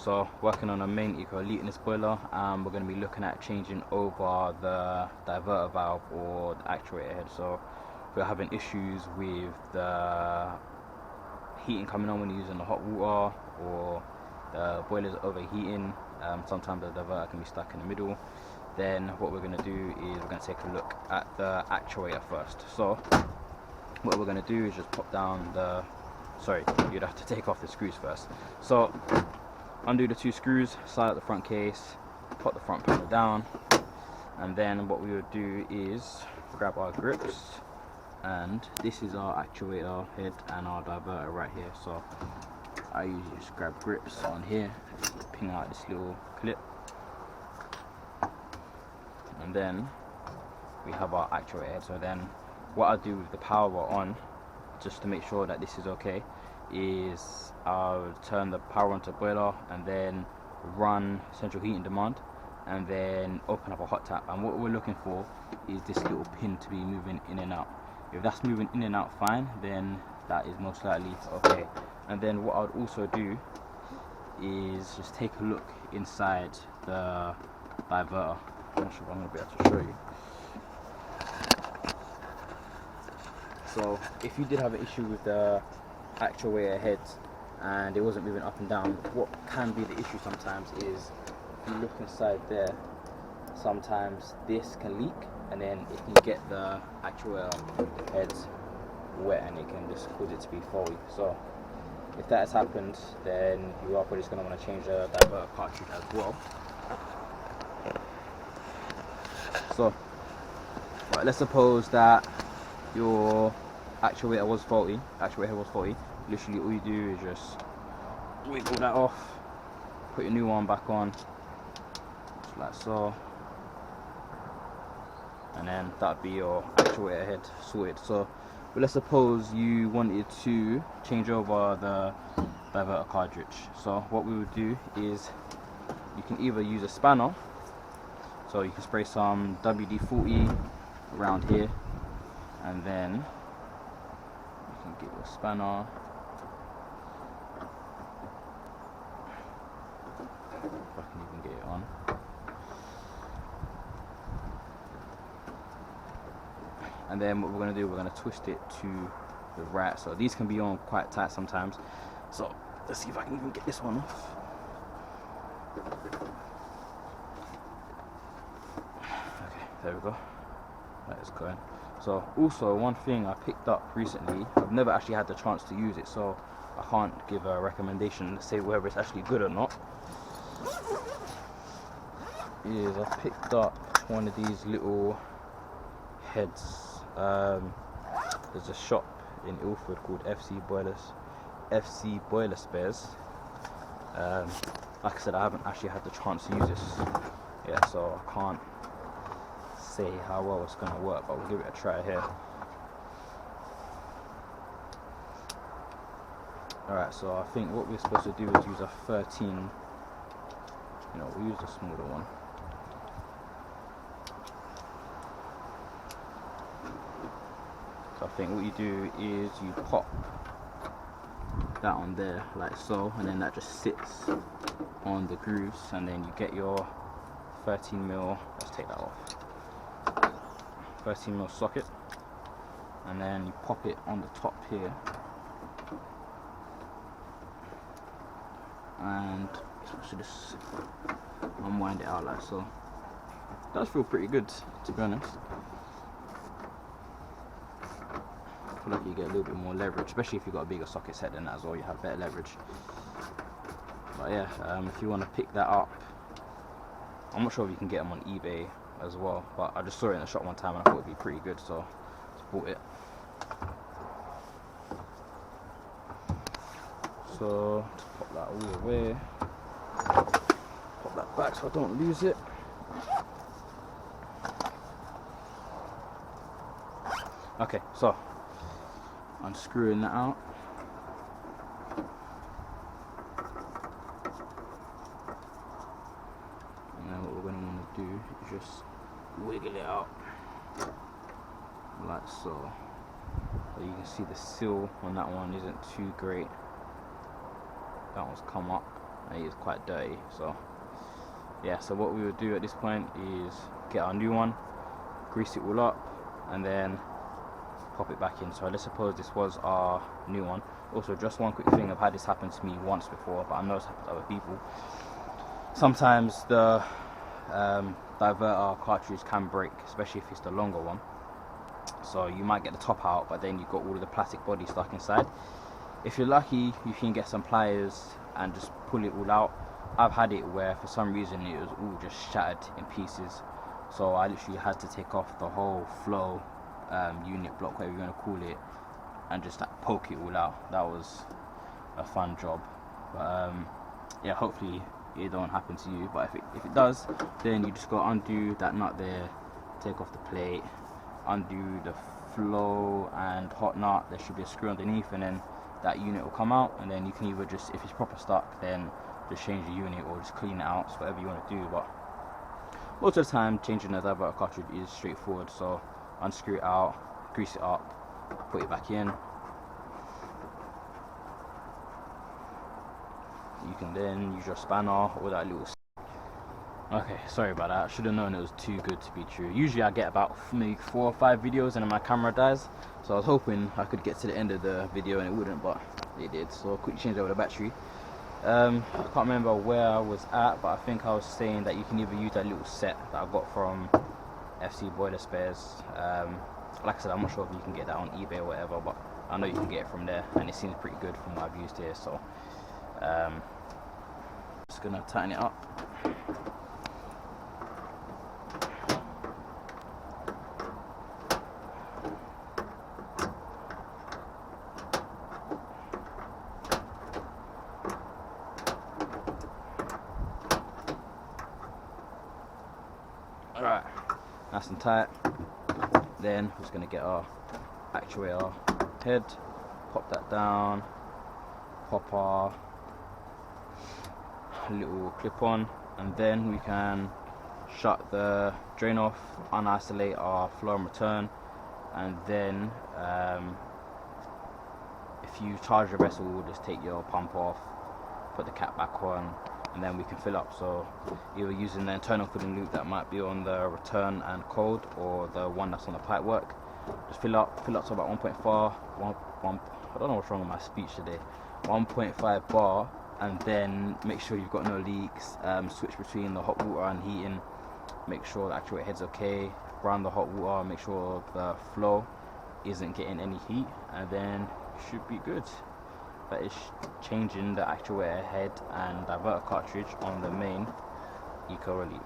So working on a main eco-elite in this boiler, and we're going to be looking at changing over the diverter valve or the actuator head. So if we're having issues with the heating coming on when you're using the hot water, or the boiler's overheating, sometimes the diverter can be stuck in the middle, then what we're going to do is we're going to take a look at the actuator first. So what we're going to do is just pop down the, sorry, you'd have to take off the screws first. So undo the 2 screws, slide out the front case, pop the front panel down, and then what we would do is grab our grips, and this is our actuator head and our diverter right here. So I usually just grab grips on here, ping out this little clip, and then we have our actuator head. So then what I do with the power on, just to make sure that this is okay, is I'll turn the power onto the boiler and then run central heating demand and then open up a hot tap, and what we're looking for is this little pin to be moving in and out. If that's moving in and out fine, then that is most likely okay. And then what I would also do is just take a look inside the diverter. I'm not sure if I'm going to be able to show you. So if you did have an issue with the actuator head and it wasn't moving up and down, what can be the issue sometimes is if you look inside there, sometimes this can leak and then it can get the actuator head wet and it can just cause it to be faulty. So if that has happened, then you are probably just going to want to change the diverter cartridge as well. So right, let's suppose that your actuator head was faulty. Literally all you do is just wiggle that off, put your new one back on, just like so, and then that'd be your actuator head sorted. So but let's suppose you wanted to change over the diverter cartridge. So what we would do is you can either use a spanner, so you can spray some WD-40 around here, and then you can get your spanner, if I can even get it on. And then what we're going to do, we're going to twist it to the right. So these can be on quite tight sometimes. So let's see if I can even get this one off. Okay, there we go. That is going. So also one thing I picked up recently, I've never actually had the chance to use it, so I can't give a recommendation to say whether it's actually good or not, is I picked up one of these little heads. There's a shop in Ilford called FC Boiler Spares. Like I said, I haven't actually had the chance to use this yet, so I can't say how well it's going to work, but we'll give it a try here. Alright, so I think what we're supposed to do is use a 13, we'll use the smaller one. So I think what you do is you pop that on there like so, and then that just sits on the grooves, and then you get your 13mm, let's take that off, 13mm socket, and then you pop it on the top here, and you're supposed to just unwind it out like so. It does feel pretty good, to be honest. I feel like you get a little bit more leverage, especially if you've got a bigger socket set than that as well, you have better leverage. But yeah, if you want to pick that up, I'm not sure if you can get them on eBay as well, but I just saw it in the shop one time and I thought it'd be pretty good, so just bought it. So just pop that all away, pop that back so I don't lose it. Okay, so unscrewing that out. And then what we're going to want to do is just wiggle it out like so. But you can see the seal on that one isn't too great. That one's come up. and it is quite dirty. So yeah, so what we would do at this point is get our new one, grease it all up, and then pop it back in. So let's suppose this was our new one. Also, just one quick thing, I've had this happen to me once before, but I know it's happened to other people. Sometimes the diverter cartridge can break, especially if it's the longer one. So you might get the top out, but then you've got all of the plastic body stuck inside. If you're lucky, you can get some pliers and just pull it all out. I've had it where for some reason it was all just shattered in pieces, so I literally had to take off the whole flow unit block, whatever you want to call it, and just like poke it all out. That was a fun job, but yeah, hopefully it don't happen to you. But if it does, then you just go undo that nut there, take off the plate, undo the flow and hot nut. There should be a screw underneath, and then that unit will come out, and then you can either just, if it's proper stuck, then just change the unit or just clean it out. It's whatever you want to do, but most of the time changing the diverter cartridge is straightforward. So unscrew it out, grease it up, put it back in. You can then use your spanner or that little. Okay, sorry about that. I should have known it was too good to be true. Usually I get about maybe 4 or 5 videos and then my camera dies, so I was hoping I could get to the end of the video and it wouldn't, but it did. So quickly change over the battery. I can't remember where I was at, but I think I was saying that you can either use that little set that I got from FC Boiler Spares. Like I said, I'm not sure if you can get that on eBay or whatever, but I know you can get it from there, and it seems pretty good from what I've used here. So just gonna tighten it up. Alright, nice and tight. Then we're just going to get our actuator head, pop that down, pop our little clip on, and then we can shut the drain off, unisolate our flow and return, and then if you charge the vessel, just take your pump off, put the cap back on, and then we can fill up. So either using the internal filling loop that might be on the return and cold, or the one that's on the pipe work. Just fill up to about 1.4, I don't know what's wrong with my speech today, 1.5 bar, and then make sure you've got no leaks. Switch between the hot water and heating, make sure the actuator head's okay, run the hot water, make sure the flow isn't getting any heat, and then you should be good. That is changing the actuator head and diverter cartridge on the main eco relief.